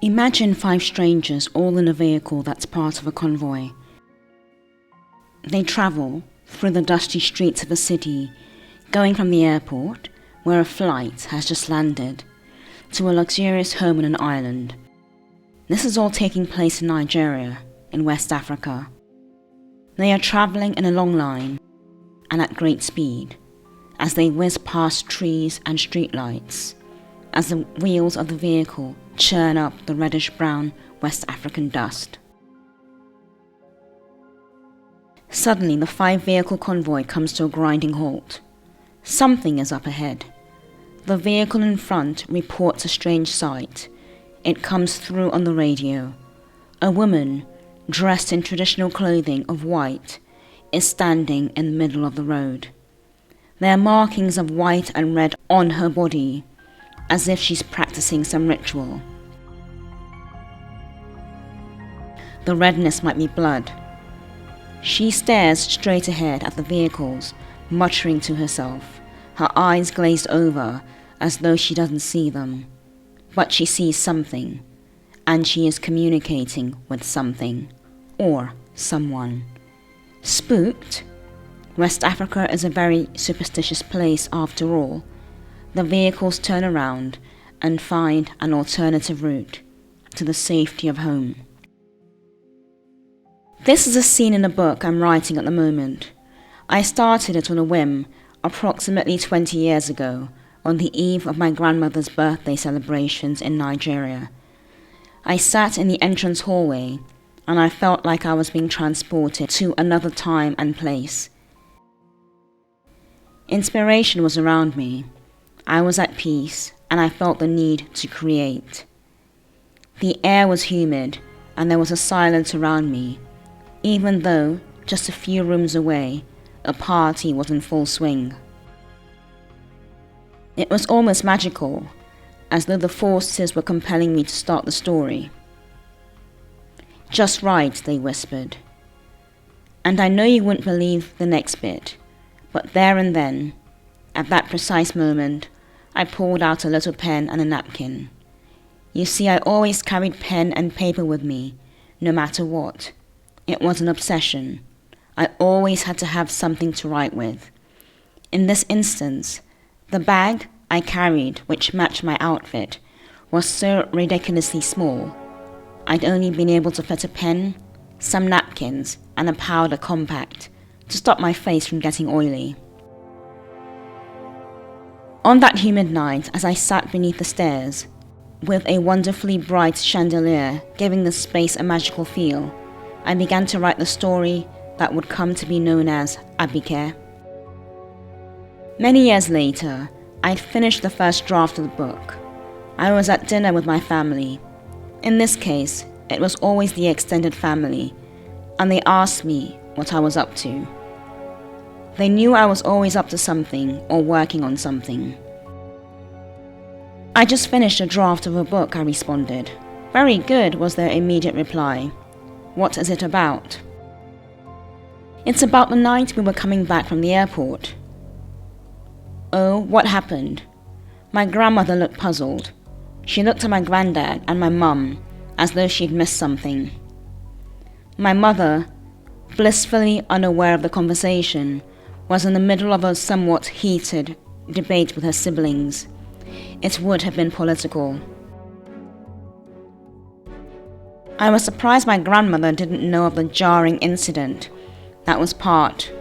Imagine 5 strangers all in a vehicle that's part of a convoy. They travel through the dusty streets of a city, going from the airport, where a flight has just landed, to a luxurious home on an island. This is all taking place in Nigeria, in West Africa. They are travelling in a long line and at great speed, as they whiz past trees and streetlights, as the wheels of the vehicle churn up the reddish-brown West African dust. Suddenly, the 5-vehicle convoy comes to a grinding halt. Something is up ahead. The vehicle in front reports a strange sight. It comes through on the radio. A woman, dressed in traditional clothing of white, is standing in the middle of the road. There are markings of white and red on her body, as if she's practicing some ritual. The redness might be blood. She stares straight ahead at the vehicles, muttering to herself, her eyes glazed over as though she doesn't see them. But she sees something, and she is communicating with something, or someone. Spooked? West Africa is a very superstitious place after all. The vehicles turn around and find an alternative route to the safety of home. This is a scene in a book I'm writing at the moment. I started it on a whim approximately 20 years ago, on the eve of my grandmother's birthday celebrations in Nigeria. I sat in the entrance hallway and I felt like I was being transported to another time and place. Inspiration was around me. I was at peace, and I felt the need to create. The air was humid, and there was a silence around me, even though, just a few rooms away, a party was in full swing. It was almost magical, as though the forces were compelling me to start the story. "Just right," they whispered. And I know you wouldn't believe the next bit, but there and then, at that precise moment, I pulled out a little pen and a napkin. You see, I always carried pen and paper with me, no matter what. It was an obsession. I always had to have something to write with. In this instance, the bag I carried, which matched my outfit, was so ridiculously small. I'd only been able to fit a pen, some napkins, and a powder compact to stop my face from getting oily. On that humid night, as I sat beneath the stairs, with a wonderfully bright chandelier giving the space a magical feel, I began to write the story that would come to be known as Abike. Many years later, I'd finished the first draft of the book. I was at dinner with my family. In this case, it was always the extended family, and they asked me what I was up to. They knew I was always up to something or working on something. "I just finished a draft of a book," I responded. "Very good," was their immediate reply. "What is it about?" "It's about the night we were coming back from the airport." "Oh, what happened?" My grandmother looked puzzled. She looked at my granddad and my mum as though she'd missed something. My mother, blissfully unaware of the conversation, was in the middle of a somewhat heated debate with her siblings. It would have been political. I was surprised my grandmother didn't know of the jarring incident that was part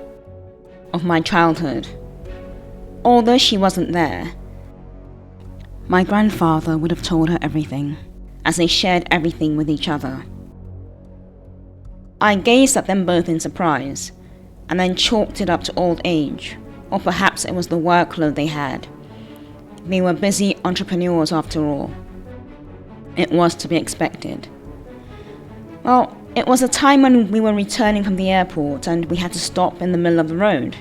of my childhood. Although she wasn't there, my grandfather would have told her everything, as they shared everything with each other. I gazed at them both in surprise, and then chalked it up to old age, or perhaps it was the workload they had. They were busy entrepreneurs after all. It was to be expected. Well, it was a time when we were returning from the airport and we had to stop in the middle of the road.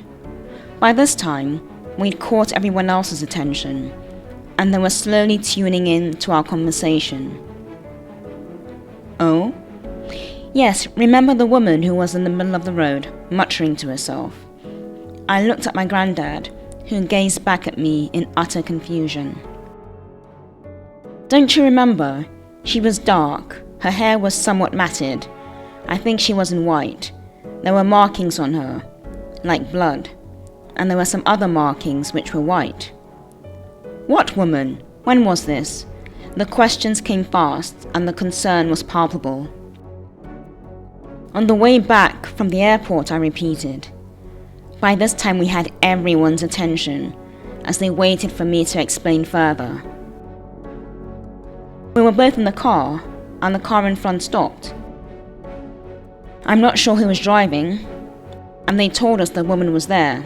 By this time, we'd caught everyone else's attention, and they were slowly tuning in to our conversation. "Oh? Yes, remember the woman who was in the middle of the road, muttering to herself?" I looked at my granddad, who gazed back at me in utter confusion. "Don't you remember? She was dark. Her hair was somewhat matted. I think she was in white. There were markings on her, like blood, and there were some other markings which were white. What woman? When was this? The questions came fast, and the concern was palpable. On the way back from the airport, I repeated. By this time we had everyone's attention, as they waited for me to explain further. We were both in the car, and the car in front stopped. I'm not sure who was driving, and they told us the woman was there.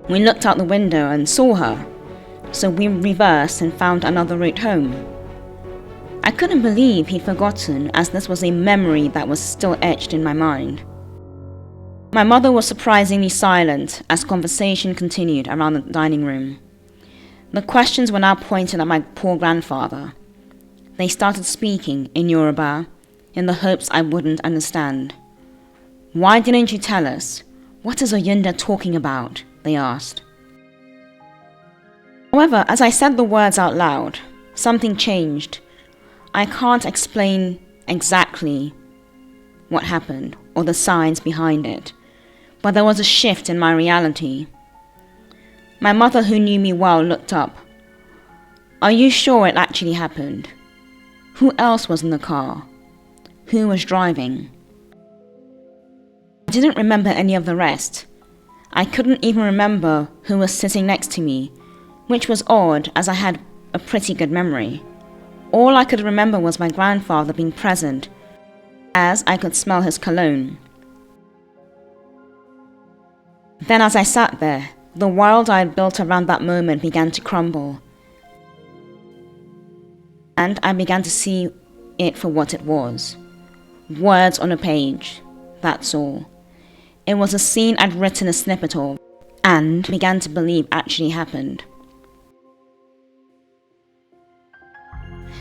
We looked out the window and saw her, so we reversed and found another route home. I couldn't believe he'd forgotten, as this was a memory that was still etched in my mind. My mother was surprisingly silent as conversation continued around the dining room. The questions were now pointed at my poor grandfather. They started speaking in Yoruba, in the hopes I wouldn't understand. Why didn't you tell us? What is Oyunda talking about? They asked. However, as I said the words out loud, something changed. I can't explain exactly what happened or the signs behind it, but there was a shift in my reality. My mother, who knew me well, looked up. Are you sure it actually happened? Who else was in the car? Who was driving? I didn't remember any of the rest. I couldn't even remember who was sitting next to me, which was odd as I had a pretty good memory. All I could remember was my grandfather being present, as I could smell his cologne. Then as I sat there, the world I had built around that moment began to crumble, and I began to see it for what it was. Words on a page, that's all. It was a scene I'd written a snippet of, and began to believe actually happened.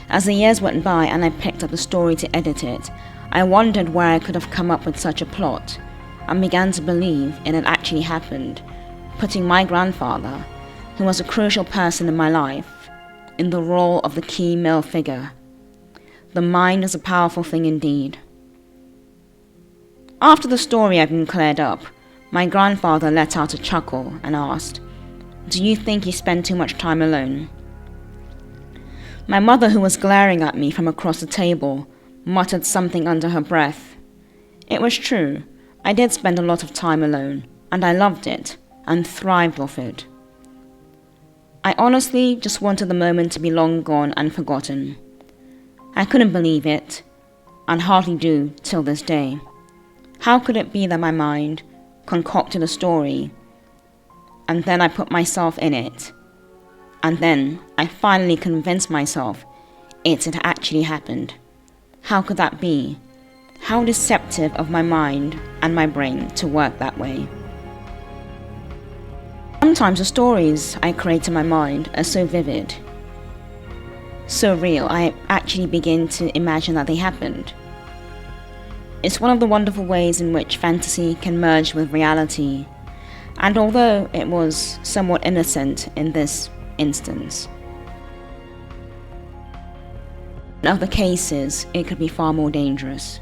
As the years went by and I picked up the story to edit it, I wondered where I could have come up with such a plot, and began to believe it had actually happened, putting my grandfather, who was a crucial person in my life, in the role of the key male figure. The mind is a powerful thing indeed. After the story had been cleared up, my grandfather let out a chuckle and asked, "Do you think you spend too much time alone?" My mother, who was glaring at me from across the table, muttered something under her breath. It was true. I did spend a lot of time alone, and I loved it, and thrived off it. I honestly just wanted the moment to be long gone and forgotten. I couldn't believe it, and hardly do till this day. How could it be that my mind concocted a story, and then I put myself in it, and then I finally convinced myself it had actually happened? How could that be? How deceptive of my mind and my brain to work that way. Sometimes the stories I create in my mind are so vivid, so real, I actually begin to imagine that they happened. It's one of the wonderful ways in which fantasy can merge with reality, and although it was somewhat innocent in this instance, in other cases it could be far more dangerous.